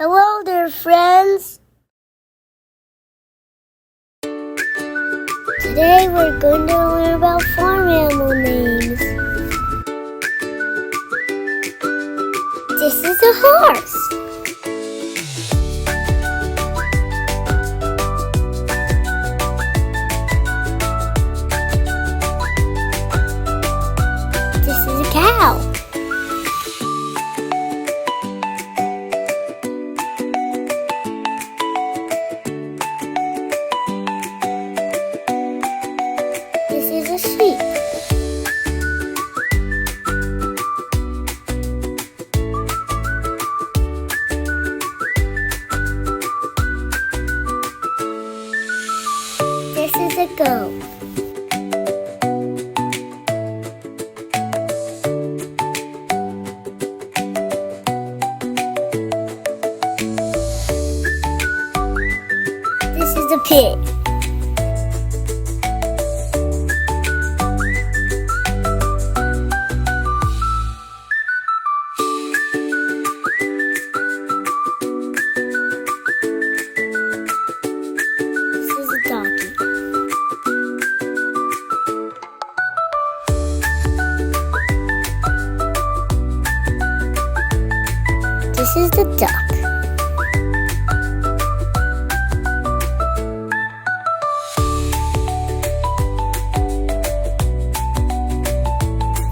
Hello there, friends. Today we're going to learn about farm animal names. This is a horse. This is a cow. This is a sheep. This is a goat. This is a pig. This is a donkey. This is the duck.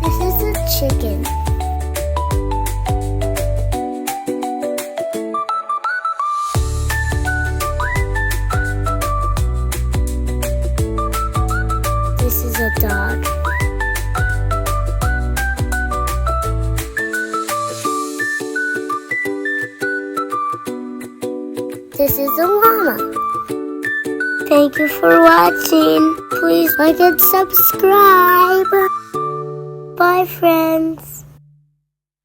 This is the chicken. This is a dog. This is a llama. Thank you for watching. Please like and subscribe. Bye, friends.